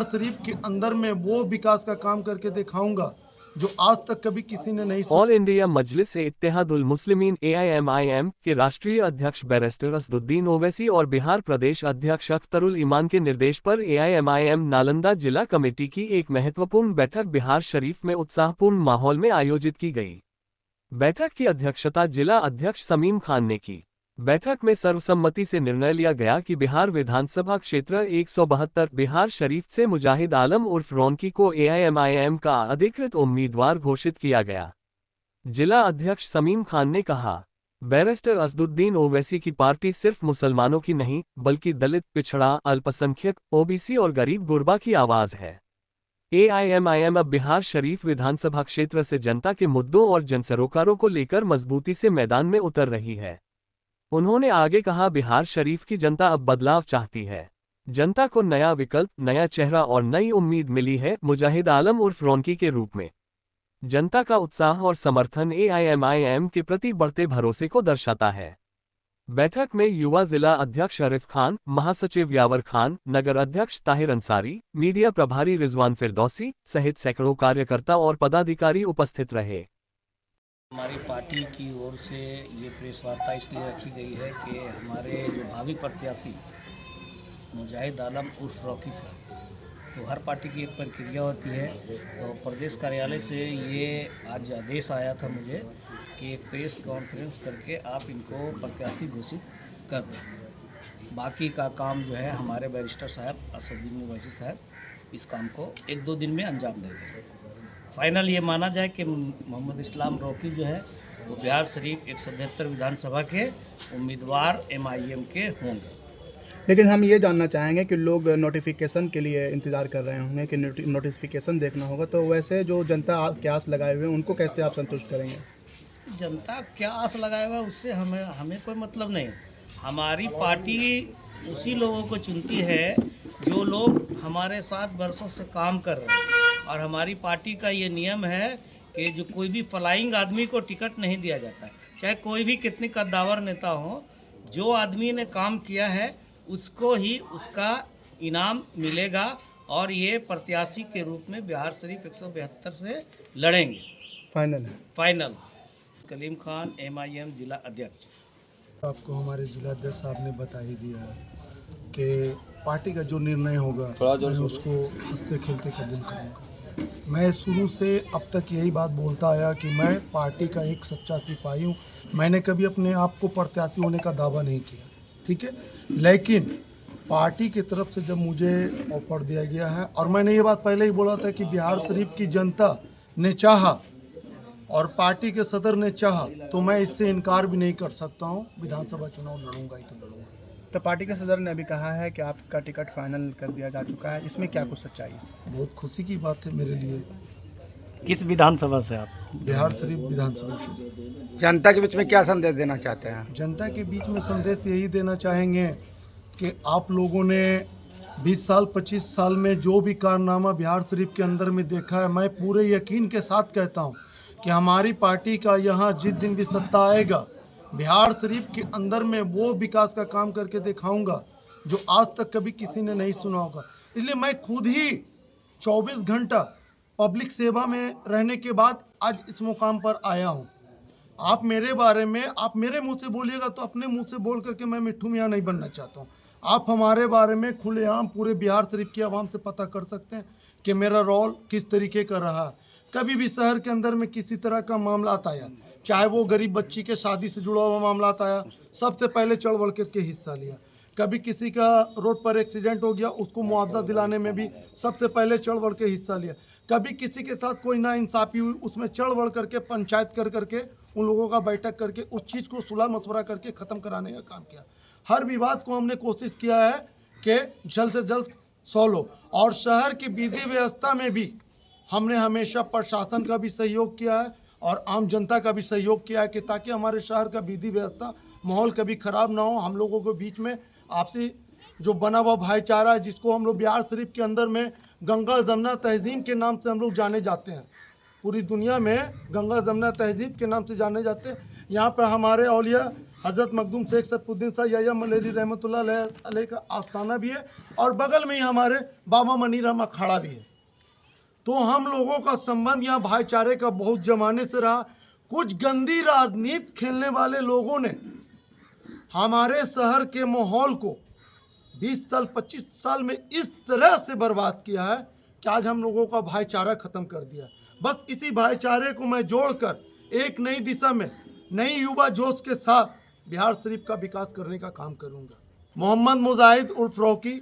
शरीफ के अंदर में वो विकास का काम करके दिखाऊंगा जो आज तक कभी किसी ने नहीं। ऑल इंडिया मजलिस इत्तेहादुल मुस्लिमीन AIMIM के राष्ट्रीय अध्यक्ष बैरिस्टर असदुद्दीन ओवैसी और बिहार प्रदेश अध्यक्ष अख्तरुल ईमान के निर्देश पर AIMIM नालंदा जिला कमेटी की एक महत्वपूर्ण बैठक बिहार शरीफ में उत्साहपूर्ण माहौल में आयोजित की गई। बैठक की अध्यक्षता जिला अध्यक्ष समीम खान ने की। बैठक में सर्वसम्मति से निर्णय लिया गया कि बिहार विधानसभा क्षेत्र 172 बिहार शरीफ से मुजाहिद आलम उर्फ रौनकी को AIMIM का अधिकृत उम्मीदवार घोषित किया गया। जिला अध्यक्ष समीम खान ने कहा, बैरिस्टर असदुद्दीन ओवैसी की पार्टी सिर्फ मुसलमानों की नहीं बल्कि दलित, पिछड़ा, अल्पसंख्यक, OBC और गरीब गुरबा की आवाज है। AIMIM अब बिहार शरीफ विधानसभा क्षेत्र से जनता के मुद्दों और जनसरोकारों को लेकर मजबूती से मैदान में उतर रही है। उन्होंने आगे कहा, बिहार शरीफ की जनता अब बदलाव चाहती है। जनता को नया विकल्प, नया चेहरा और नई उम्मीद मिली है मुजाहिद आलम उर्फ रौनकी के रूप में। जनता का उत्साह और समर्थन AIMIM के प्रति बढ़ते भरोसे को दर्शाता है। बैठक में युवा जिला अध्यक्ष आरिफ खान, महासचिव यावर खान, नगर अध्यक्ष ताहिर अंसारी, मीडिया प्रभारी रिजवान फिरदौसी सहित सैकड़ों कार्यकर्ता और पदाधिकारी उपस्थित रहे। हमारी पार्टी की ओर से ये प्रेस वार्ता इसलिए रखी गई है कि हमारे जो भावी प्रत्याशी मुजाहिद आलम उर्फ रौकी साहब, तो हर पार्टी की एक प्रक्रिया होती है। तो प्रदेश कार्यालय से ये आज आदेश आया था मुझे कि एक प्रेस कॉन्फ्रेंस करके आप इनको प्रत्याशी घोषित कर दें। बाकी का काम जो है हमारे बैरिस्टर साहब असदुद्दीन ओवैसी साहब इस काम को 1-2 दिन में अंजाम दे देंगे। फाइनल ये माना जाए कि मोहम्मद इस्लाम रौकी जो है वो बिहार शरीफ 172 विधानसभा के उम्मीदवार MIM के होंगे। लेकिन हम ये जानना चाहेंगे कि लोग नोटिफिकेशन के लिए इंतज़ार कर रहे होंगे कि नोटिफिकेशन देखना होगा, तो वैसे जो जनता क्या आस लगाए हुए हैं उनको कैसे आप संतुष्ट करेंगे? जनता क्या आस लगाए हुआ उससे हमें कोई मतलब नहीं। हमारी पार्टी उसी लोगों को चुनती है जो लोग हमारे साथ बरसों से काम कर रहे हैं, और हमारी पार्टी का ये नियम है कि जो कोई भी फ्लाइंग आदमी को टिकट नहीं दिया जाता है, चाहे कोई भी कितनी कद्दावर नेता हो। जो आदमी ने काम किया है उसको ही उसका इनाम मिलेगा, और ये प्रत्याशी के रूप में बिहार शरीफ 172 से लड़ेंगे। फाइनल है? फाइनल। कलीम खान MIM जिला अध्यक्ष। आपको हमारे जिला अध्यक्ष साहब ने बता ही दिया है कि पार्टी का जो निर्णय होगा मैं उसको हंसते खेलते कबूल करूँगा। मैं शुरू से अब तक यही बात बोलता आया कि मैं पार्टी का एक सच्चा सिपाही हूँ। मैंने कभी अपने आप को प्रत्याशी होने का दावा नहीं किया, ठीक है, लेकिन पार्टी की तरफ से जब मुझे ऑफर दिया गया है, और मैंने ये बात पहले ही बोला था कि बिहार शरीफ की जनता ने चाहा और पार्टी के सदर ने चाहा, तो मैं इससे इनकार भी नहीं कर सकता हूँ। विधानसभा चुनाव लड़ूंगा ही तो लड़ूंगा। तो पार्टी के सदर ने अभी कहा है कि आपका टिकट फाइनल कर दिया जा चुका है, इसमें क्या कुछ सच्चाई है? बहुत खुशी की बात है मेरे लिए। किस विधानसभा से आप? बिहार शरीफ विधानसभा से। जनता के बीच में क्या संदेश देना चाहते हैं? जनता के बीच में संदेश यही देना चाहेंगे कि आप लोगों ने 20 साल 25 साल में जो भी कारनामा बिहार शरीफ के अंदर में देखा है, मैं पूरे यकीन के साथ कहता हूँ कि हमारी पार्टी का यहाँ जिस दिन भी सत्ता आएगा, बिहार शरीफ के अंदर में वो विकास का काम करके दिखाऊंगा जो आज तक कभी किसी ने नहीं सुना होगा। इसलिए मैं खुद ही 24 घंटा पब्लिक सेवा में रहने के बाद आज इस मुकाम पर आया हूँ। आप मेरे बारे में आप मेरे मुंह से बोलिएगा तो अपने मुंह से बोल करके मैं मिट्ठू मियाँ नहीं बनना चाहता हूँ। आप हमारे बारे में खुलेआम पूरे बिहार शरीफ की आवाम से पता कर सकते हैं कि मेरा रोल किस तरीके का रहा। कभी भी शहर के अंदर में किसी तरह का मामला आया, चाहे वो गरीब बच्ची के शादी से जुड़ा हुआ मामला आया, सबसे पहले चढ़ बढ़ करके हिस्सा लिया। कभी किसी का रोड पर एक्सीडेंट हो गया, उसको मुआवजा दिलाने में भी सबसे पहले चढ़ बढ़ के हिस्सा लिया। कभी किसी के साथ कोई नाइंसाफ़ी हुई, उसमें चढ़ बढ़ करके पंचायत कर करके उन लोगों का बैठक करके उस चीज़ को सुलह मशवरा करके ख़त्म कराने का काम किया। हर विवाद को हमने कोशिश किया है कि जल्द से जल्द सॉल्व हो, और शहर की विधि व्यवस्था में भी हमने हमेशा प्रशासन का भी सहयोग किया है और आम जनता का भी सहयोग किया है कि ताकि हमारे शहर का विधि व्यवस्था माहौल कभी ख़राब ना हो। हम लोगों के बीच में आपसी जो बना हुआ भाईचारा है, जिसको हम लोग बिहार शरीफ के अंदर में गंगा जमुना तहजीब के नाम से हम लोग जाने जाते हैं, पूरी दुनिया में गंगा जमुना तहजीब के नाम से जाने जाते हैं। यहाँ पर हमारे औलिया हज़रत मखदूम शेख सरफुद्दीन शाह याया मलेरी रहमतुल्लाह अलैह का आस्थाना भी है और बगल में ही हमारे बाबा मनीर अहमद अखाड़ा भी है। तो हम लोगों का संबंध यहाँ भाईचारे का बहुत जमाने से रहा। कुछ गंदी राजनीति खेलने वाले लोगों ने हमारे शहर के माहौल को 20 साल 25 साल में इस तरह से बर्बाद किया है कि आज हम लोगों का भाईचारा ख़त्म कर दिया। बस इसी भाईचारे को मैं जोड़कर एक नई दिशा में नई युवा जोश के साथ बिहार शरीफ का विकास करने का काम करूंगा। मोहम्मद मुजाहिद उर्फ रॉकी,